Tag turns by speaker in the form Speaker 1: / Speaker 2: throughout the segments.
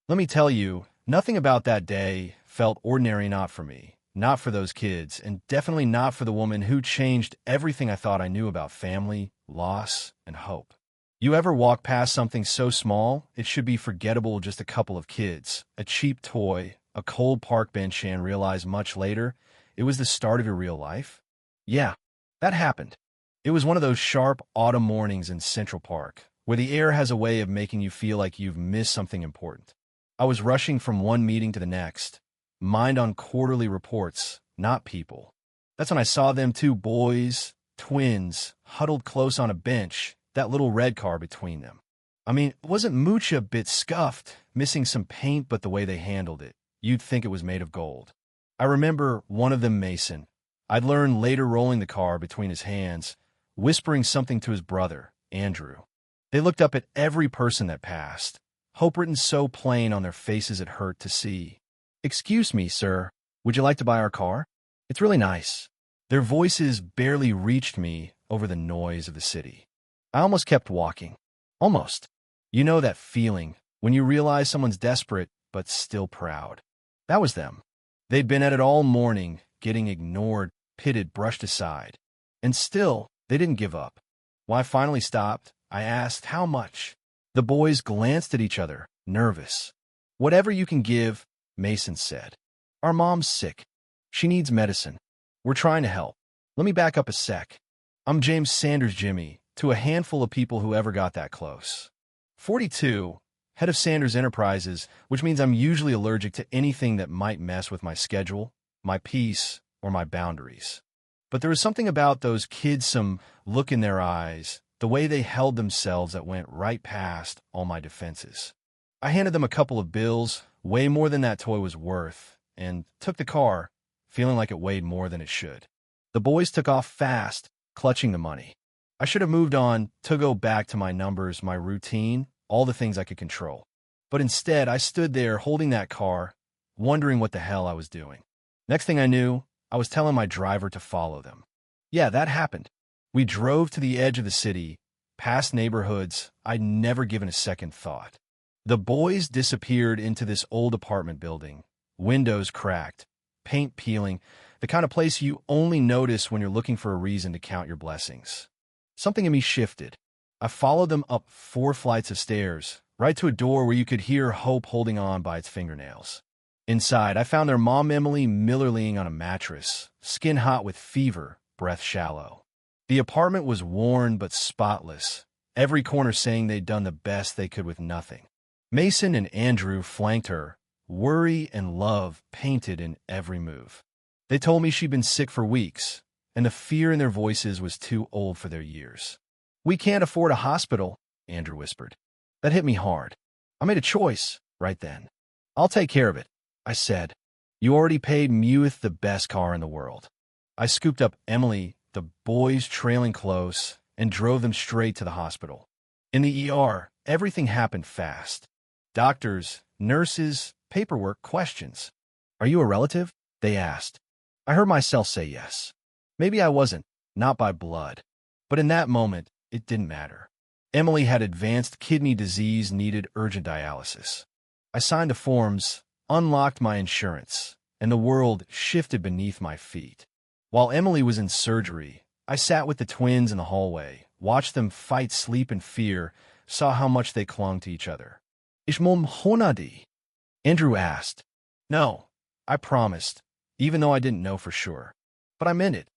Speaker 1: Let me tell you, nothing about that day felt ordinary, not for me, not for those kids, and definitely not for the woman who changed everything I thought I knew about family, loss, and hope. You ever walk past something so small, it should be forgettable, just a couple of kids, a cheap toy, a cold park bench, and realize much later it was the start of your real life? Yeah, that happened. It was one of those sharp autumn mornings in Central Park, where the air has a way of making you feel like you've missed something important. I was rushing from one meeting to the next, mind on quarterly reports, not people. That's when I saw them two boys, twins, huddled close on a bench, that little red car between them. I mean, it wasn't Mooch a bit scuffed, missing some paint, but the way they handled it, you'd think it was made of gold. I remember one of them, Mason. I'd learned later, rolling the car between his hands, whispering something to his brother, Andrew. They looked up at every person that passed, hope written so plain on their faces it hurt to see. "Excuse me, sir, would you like to buy our car? It's really nice." Their voices barely reached me over the noise of the city. I almost kept walking. Almost. You know that feeling when you realize someone's desperate but still proud. That was them. They'd been at it all morning, getting ignored, pitted, brushed aside. And still, they didn't give up. When I finally stopped, I asked how much. The boys glanced at each other, nervous. "Whatever you can give," Mason said. "Our mom's sick. She needs medicine. We're trying to help. Let me back up a sec. I'm James Sanders Jimmy, to a handful of people who ever got that close. 42, head of Sanders Enterprises, which means I'm usually allergic to anything that might mess with my schedule, my peace, or my boundaries. But there was something about those kids, some look in their eyes, the way they held themselves, that went right past all my defenses. I handed them a couple of bills, way more than that toy was worth, and took the car, feeling like it weighed more than it should. The boys took off fast, clutching the money. I should have moved on to go back to my numbers, my routine, all the things I could control. But instead, I stood there holding that car, wondering what the hell I was doing. Next thing I knew, I was telling my driver to follow them. Yeah, that happened. We drove to the edge of the city, past neighborhoods I'd never given a second thought. The boys disappeared into this old apartment building, windows cracked, paint peeling, the kind of place you only notice when you're looking for a reason to count your blessings. Something in me shifted. I followed them up 4 flights of stairs, right to a door where you could hear Hope holding on by its fingernails. Inside, I found their mom, Emily Millerling, on a mattress, skin hot with fever, breath shallow. The apartment was worn but spotless, every corner saying they'd done the best they could with nothing. Mason and Andrew flanked her, worry and love painted in every move. They told me she'd been sick for weeks, and the fear in their voices was too old for their years. "We can't afford a hospital," Andrew whispered. That hit me hard. I made a choice right then. "I'll take care of it," I said. "You already paid Mewith the best car in the world." I scooped up Emily, the boys trailing close, and drove them straight to the hospital. In the ER, everything happened fast. Doctors, nurses, paperwork, questions. "Are you a relative?" they asked. I heard myself say yes. Maybe I wasn't, not by blood. But in that moment, it didn't matter. Emily had advanced kidney disease, needed urgent dialysis. I signed the forms, unlocked my insurance, and the world shifted beneath my feet. While Emily was in surgery, I sat with the twins in the hallway, watched them fight sleep and fear, saw how much they clung to each other. "Is mom honadi?" Andrew asked. "No," I promised, even though I didn't know for sure. But I meant it.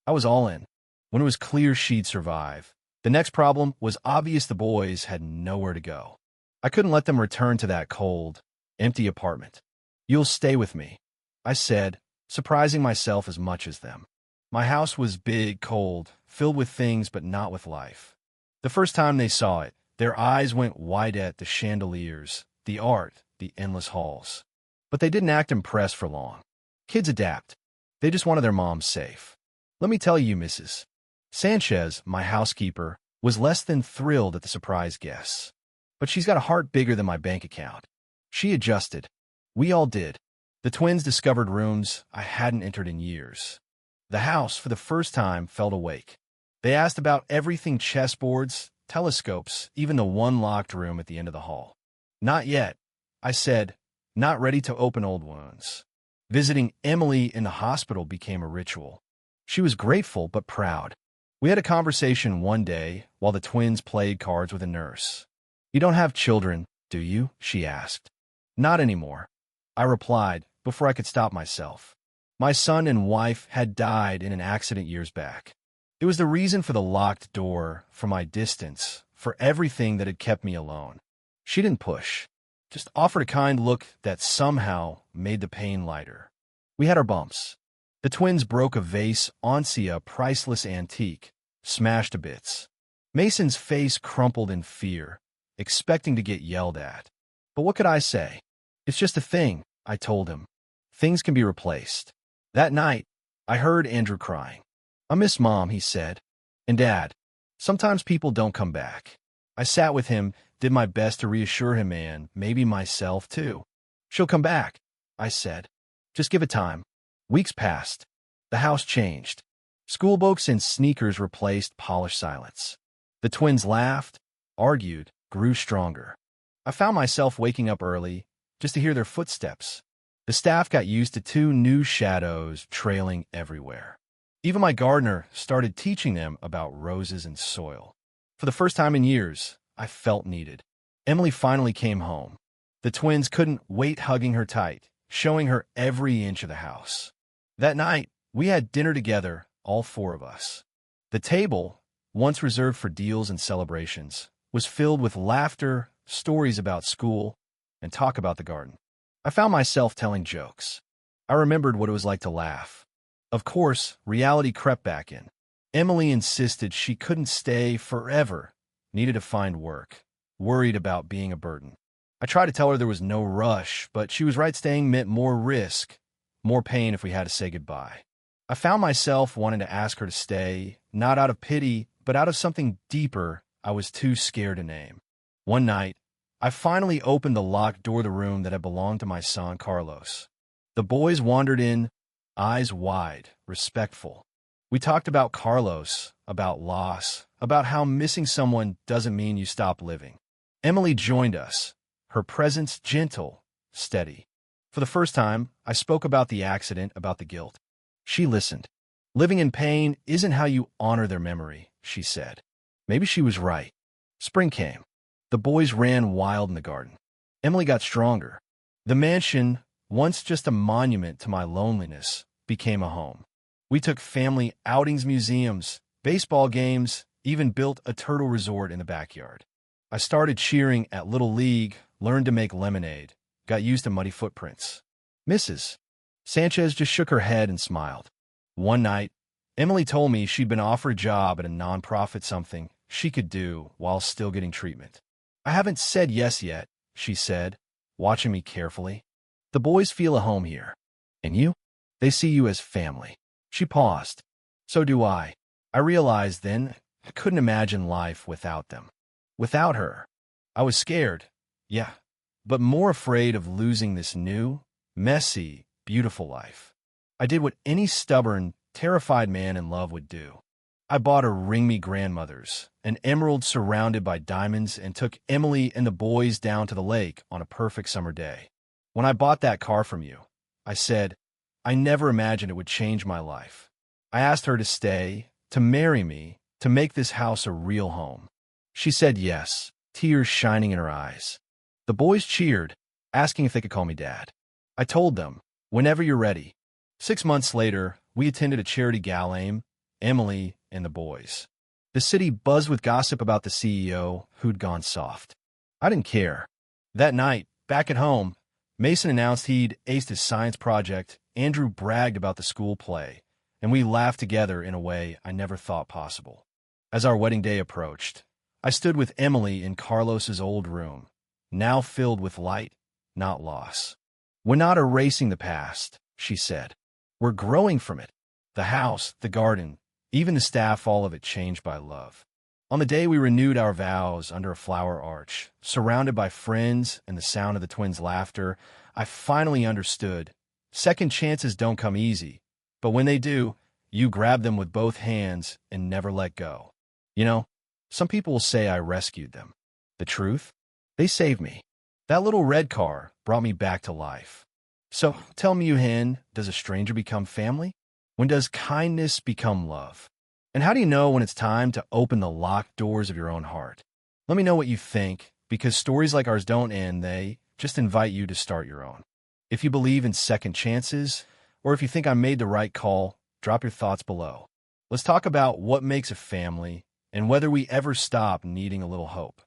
Speaker 1: I was all in. When it was clear she'd survive, the next problem was obvious. The boys had nowhere to go. I couldn't let them return to that cold, empty apartment. "You'll stay with me," I said, surprising myself as much as them. My house was big, cold, filled with things but not with life. The first time they saw it, their eyes went wide at the chandeliers, the art, the endless halls. But they didn't act impressed for long. Kids adapt. They just wanted their mom safe. Let me tell you, Mrs. Sanchez, my housekeeper, was less than thrilled at the surprise guests. But she's got a heart bigger than my bank account. She adjusted. We all did. The twins discovered rooms I hadn't entered in years. The house, for the first time, felt awake. They asked about everything: chessboards, telescopes, even the one locked room at the end of the hall. "Not yet," I said, not ready to open old wounds. Visiting Emily in the hospital became a ritual. She was grateful but proud. We had a conversation one day while the twins played cards with a nurse. "You don't have children, do you?" she asked. "Not anymore," I replied before I could stop myself. My son and wife had died in an accident years back. It was the reason for the locked door, for my distance, for everything that had kept me alone. She didn't push, just offered a kind look that somehow made the pain lighter. We had our bumps. The twins broke a vase onto a priceless antique, smashed to bits. Mason's face crumpled in fear, expecting to get yelled at. But what could I say? "It's just a thing," I told him. "Things can be replaced." That night, I heard Andrew crying. "I miss Mom," he said. "And Dad. Sometimes people don't come back." I sat with him, did my best to reassure him and maybe myself too. "She'll come back," I said. "Just give it time." Weeks passed. The house changed. School books and sneakers replaced polished silence. The twins laughed, argued, grew stronger. I found myself waking up early just to hear their footsteps. The staff got used to two new shadows trailing everywhere. Even my gardener started teaching them about roses and soil. For the first time in years, I felt needed. Emily finally came home. The twins couldn't wait, hugging her tight, showing her every inch of the house. That night, we had dinner together, all four of us. The table, once reserved for deals and celebrations, was filled with laughter, stories about school, and talk about the garden. I found myself telling jokes. I remembered what it was like to laugh. Of course, reality crept back in. Emily insisted she couldn't stay forever, needed to find work, worried about being a burden. I tried to tell her there was no rush, but she was right, staying meant more risk, more pain if we had to say goodbye. I found myself wanting to ask her to stay, not out of pity, but out of something deeper I was too scared to name. One night, I finally opened the locked door of the room that had belonged to my son, Carlos. The boys wandered in, eyes wide, respectful. We talked about Carlos, about loss, about how missing someone doesn't mean you stop living. Emily joined us, her presence gentle, steady. For the first time, I spoke about the accident, about the guilt. She listened. "Living in pain isn't how you honor their memory," she said. Maybe she was right. Spring came. The boys ran wild in the garden. Emily got stronger. The mansion, once just a monument to my loneliness, became a home. We took family outings, museums, baseball games, even built a turtle resort in the backyard. I started cheering at Little League, learned to make lemonade, got used to muddy footprints. Mrs. Sanchez just shook her head and smiled. One night, Emily told me she'd been offered a job at a nonprofit, something she could do while still getting treatment. "I haven't said yes yet," she said, watching me carefully. "The boys feel a home here. And you? They see you as family." She paused. "So do I." I realized then I couldn't imagine life without them. Without her. I was scared, yeah, but more afraid of losing this new, messy, beautiful life. I did what any stubborn, terrified man in love would do. I bought a ring me grandmother's, an emerald surrounded by diamonds, and took Emily and the boys down to the lake on a perfect summer day. When I bought that car from you, I said, I never imagined it would change my life. I asked her to stay, to marry me, to make this house a real home. She said yes, tears shining in her eyes. The boys cheered, asking if they could call me Dad. I told them, whenever you're ready. 6 months later, we attended a charity gala, Emily and the boys. The city buzzed with gossip about the CEO who'd gone soft. I didn't care. That night, back at home, Mason announced he'd aced his science project, Andrew bragged about the school play, and we laughed together in a way I never thought possible. As our wedding day approached, I stood with Emily in Carlos's old room, now filled with light, not loss. "We're not erasing the past," she said. "We're growing from it. The house, the garden, even the staff, all of it changed by love." On the day we renewed our vows under a flower arch, surrounded by friends and the sound of the twins' laughter, I finally understood. Second chances don't come easy, but when they do, you grab them with both hands and never let go. You know, some people will say I rescued them. The truth? They saved me. That little red car brought me back to life. So tell me, Yuhin, does a stranger become family? When does kindness become love? And how do you know when it's time to open the locked doors of your own heart? Let me know what you think, because stories like ours don't end, they just invite you to start your own. If you believe in second chances, or if you think I made the right call, drop your thoughts below. Let's talk about what makes a family and whether we ever stop needing a little hope.